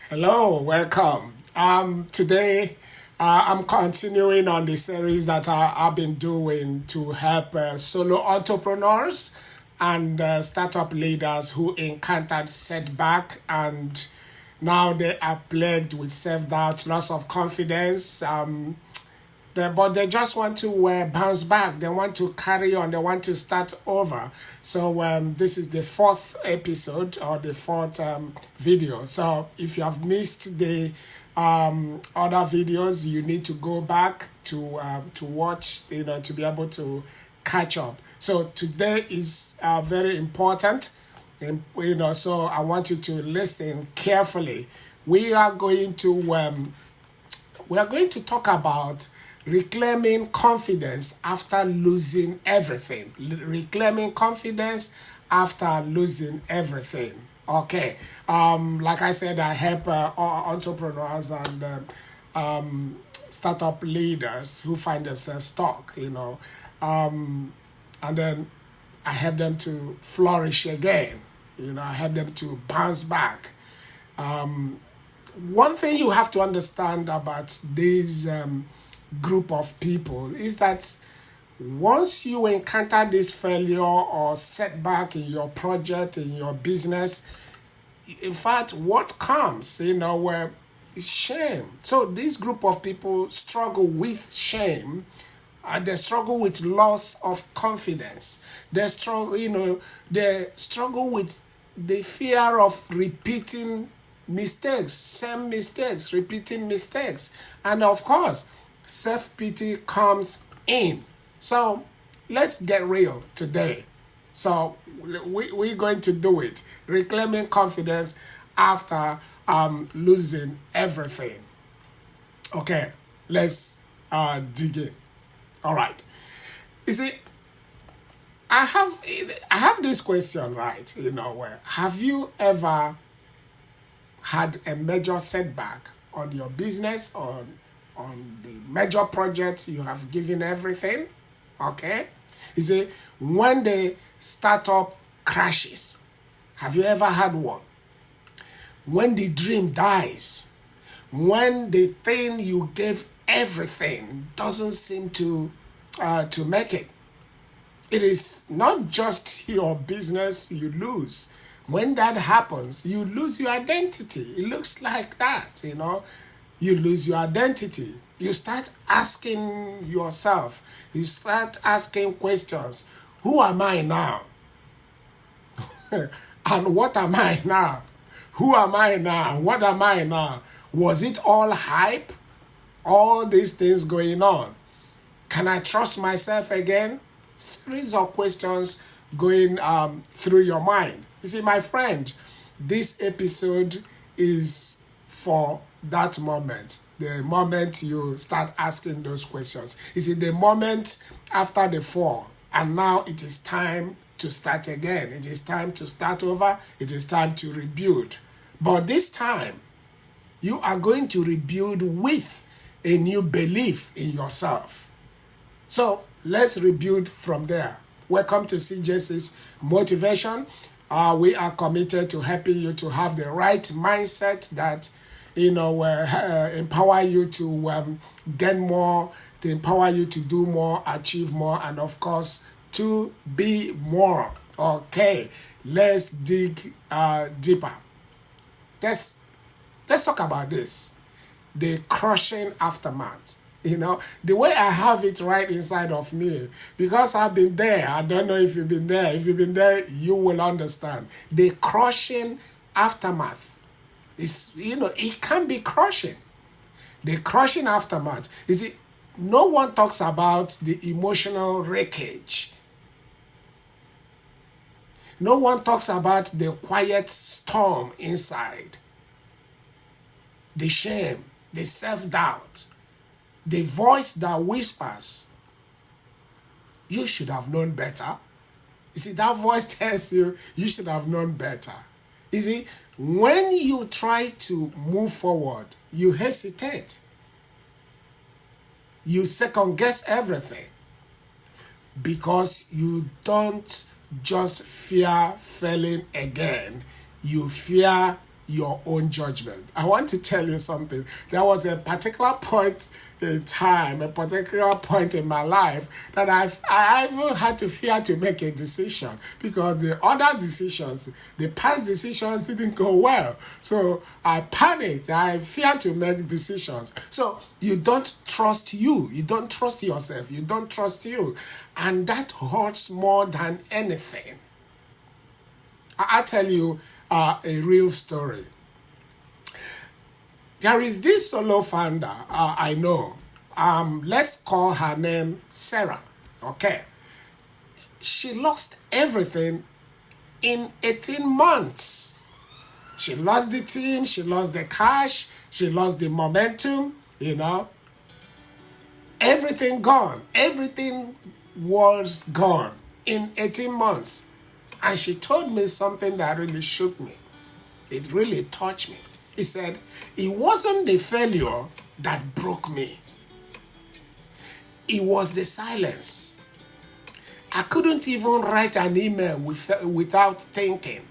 Hello, welcome. Today, I'm continuing on the series that I've been doing to help solo entrepreneurs and startup leaders who encountered setback and now they are plagued with self-doubt, loss of confidence, but they just want to bounce back. They want to carry on. They want to start over. So this is the fourth episode or the fourth video. So if you have missed the other videos, you need to go back to watch. To be able to catch up. So today is very important. And, so I want you to listen carefully. We are going to talk about reclaiming confidence after losing everything. Reclaiming confidence after losing everything. Okay. Like I said, I help entrepreneurs and startup leaders who find themselves stuck. And then I help them to flourish again. I help them to bounce back. One thing you have to understand about this group of people is that once you encounter this failure or setback in your project, in your business, in fact, what comes, where is shame. So this group of people struggle with shame and they struggle with loss of confidence. They struggle with the fear of repeating mistakes, same mistakes, repeating mistakes. And of course, self-pity comes in. So let's get real today. So we're going to do it. Reclaiming confidence after losing everything. Okay, let's dig in. All right. You see, I have this question, right? Where have you ever had a major setback on your business or on the major projects you have given everything? Okay. You see, when the startup crashes, have you ever had one? When the dream dies, when the thing you gave everything doesn't seem to make it. It is not just your business you lose. When that happens, you lose your identity. It looks like that. You lose your identity. You start asking yourself, you start asking questions. Who am I now? And what am I now? Who am I now? What am I now? Was it all hype? All these things going on. Can I trust myself again? Series of questions going through your mind. You see, my friend, this episode is for that moment. The moment you start asking those questions. You see, the moment after the fall, and now it is time to start again. It is time to start over. It is time to rebuild. But this time, you are going to rebuild with a new belief in yourself. So let's rebuild from there. Welcome to CJC's Motivation. We are committed to helping you to have the right mindset that empower you to get more, to empower you to do more, achieve more, and of course to be more. Okay, let's dig deeper. Let's talk about this. The crushing aftermath. The way I have it right inside of me, because I've been there. I don't know if you've been there. If you've been there, you will understand. The crushing aftermath is, it can be crushing. The crushing aftermath. You see, no one talks about the emotional wreckage. No one talks about the quiet storm inside. The shame, the self-doubt, the voice that whispers, you should have known better. You see, that voice tells you, you should have known better. You see, when you try to move forward, you hesitate. You second guess everything because you don't just fear failing again. You fear your own judgment. I want to tell you something. There was a particular point in time, a particular point in my life that I even had to fear to make a decision because the other decisions, the past decisions didn't go well. So I panicked. I feared to make decisions. So you don't trust you. You don't trust yourself. You don't trust you. And that hurts more than anything. I tell you a real story. There is this solo founder I know. Let's call her name Sarah. Okay. She lost everything in 18 months. She lost the team, she lost the cash, she lost the momentum, Everything gone. Everything was gone in 18 months. And she told me something that really shook me. It really touched me. He said, it wasn't the failure that broke me. It was the silence. I couldn't even write an email without thinking.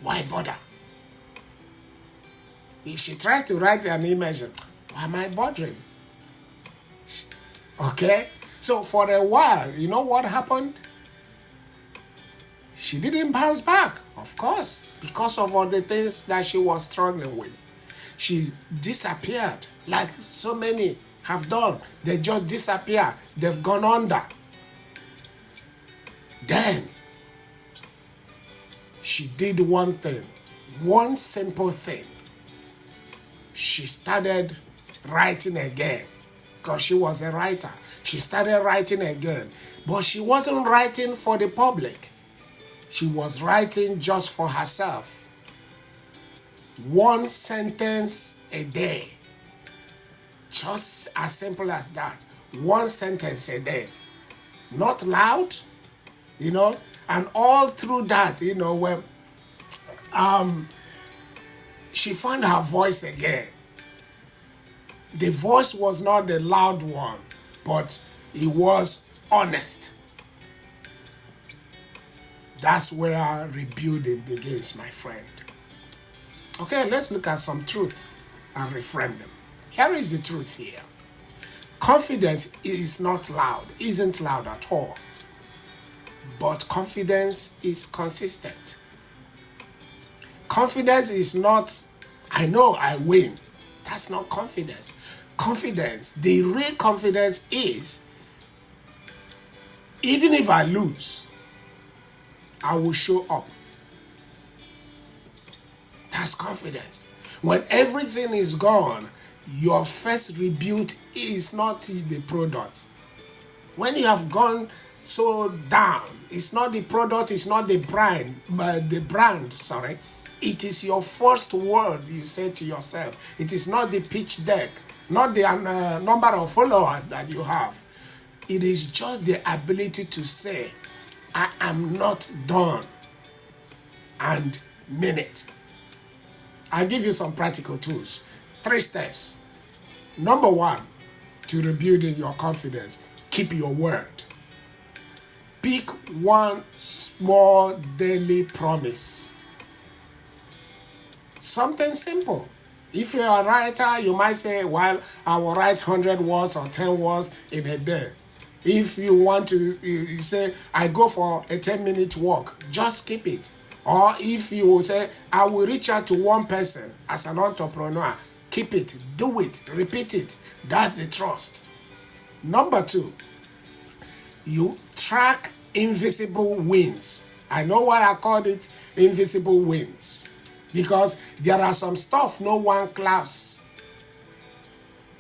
Why bother? If she tries to write an email, why am I bothering? Okay? So for a while, you know what happened? She didn't bounce back, of course, because of all the things that she was struggling with. She disappeared, like so many have done. They just disappear. They've gone under. Then, she did one thing, one simple thing. She started writing again, because she was a writer. She started writing again, but she wasn't writing for the public. She was writing just for herself. One sentence a day. Just as simple as that. One sentence a day. Not loud, and all through that, when she found her voice again. The voice was not the loud one, but it was honest. That's where rebuilding begins, my friend. Okay, let's look at some truth and reframe them. Here is the truth here. Confidence is not loud, isn't loud at all. But confidence is consistent. Confidence is not, I know I win. That's not confidence. Confidence, the real confidence is, even if I lose, I will show up. That's confidence. When everything is gone, your first rebuild is not the product. When you have gone so down, it's not the product, it's not the brand, It is your first word you say to yourself. It is not the pitch deck, not the number of followers that you have. It is just the ability to say, I am not done, and mean it. I'll give you some practical tools. 3 steps. Number 1, to rebuilding your confidence, keep your word. Pick one small daily promise. Something simple. If you're a writer, you might say, well, I will write 100 words or 10 words in a day. If you want to, you say, I go for a 10-minute walk, just keep it. Or if you say, I will reach out to one person as an entrepreneur, keep it, do it, repeat it. That's the trust. Number 2, you track invisible wins. I know why I called it invisible wins. Because there are some stuff no one claps.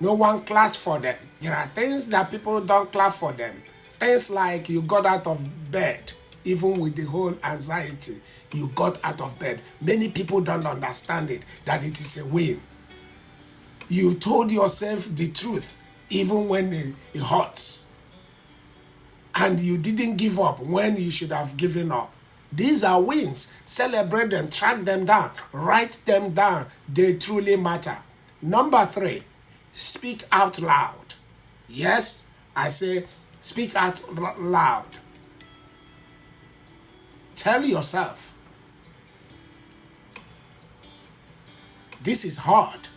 No one claps for them. There are things that people don't clap for them. Things like you got out of bed, even with the whole anxiety, you got out of bed. Many people don't understand it, that it is a win. You told yourself the truth, even when it hurts. And you didn't give up when you should have given up. These are wins. Celebrate them, track them down, write them down. They truly matter. Number 3, speak out loud. Yes, I say speak out loud. Tell yourself, This is hard,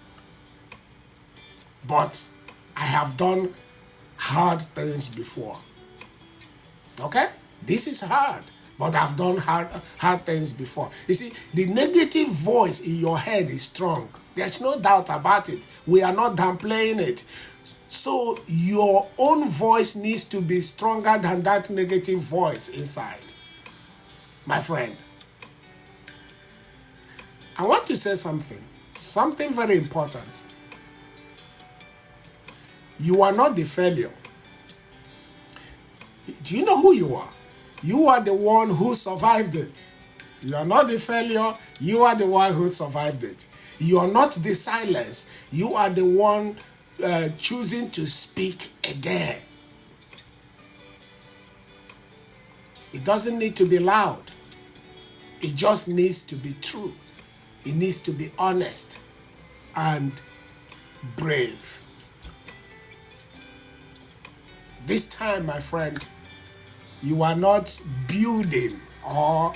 but I have done hard things before. Okay? This is hard, but I've done hard things before. You see, the negative voice in your head is strong. There's no doubt about it. We are not downplaying it. So your own voice needs to be stronger than that negative voice inside. My friend, I want to say something very important. You are not the failure. Do you know who you are? You are the one who survived it. You are not the failure. You are the one who survived it. You are not the silence. You are the one choosing to speak again. It doesn't need to be loud. It just needs to be true. It needs to be honest and brave. This time, my friend, you are not building or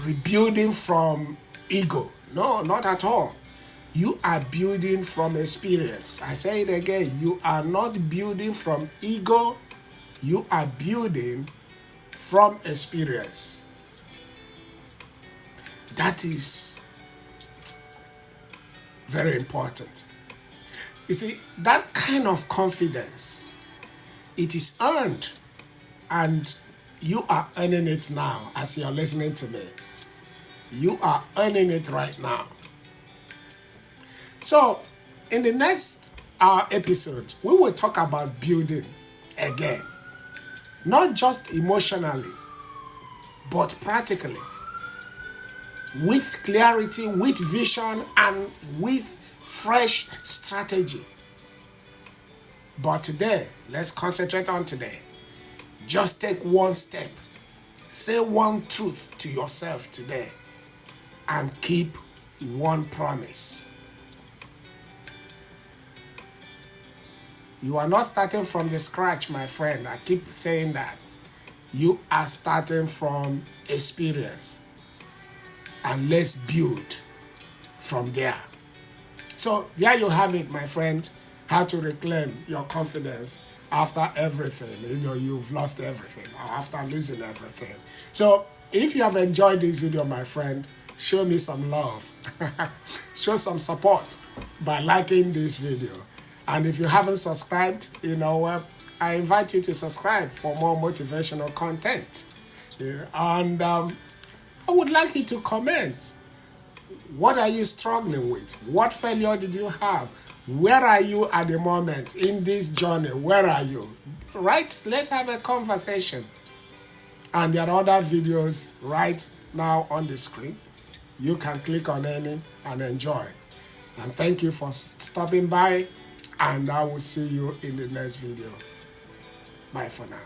rebuilding from ego. No, not at all. You are building from experience. I say it again. You are not building from ego. You are building from experience. That is very important. You see, that kind of confidence, it is earned, and you are earning it now as you're listening to me. You are earning it right now. So, in the next episode, we will talk about building again. Not just emotionally, but practically. With clarity, with vision, and with fresh strategy. But today, let's concentrate on today. Just take one step. Say one truth to yourself today. And keep one promise. You are not starting from the scratch, my friend. I keep saying that. You are starting from experience. And let's build from there. So there you have it, my friend. How to reclaim your confidence after everything. You've lost everything, or after losing everything. So if you have enjoyed this video, my friend, show me some love. Show some support by liking this video. And if you haven't subscribed, I invite you to subscribe for more motivational content. And I would like you to comment. What are you struggling with? What failure did you have? Where are you at the moment in this journey? Where are you? Right? Let's have a conversation. And there are other videos right now on the screen. You can click on any and enjoy. And thank you for stopping by. And I will see you in the next video. Bye for now.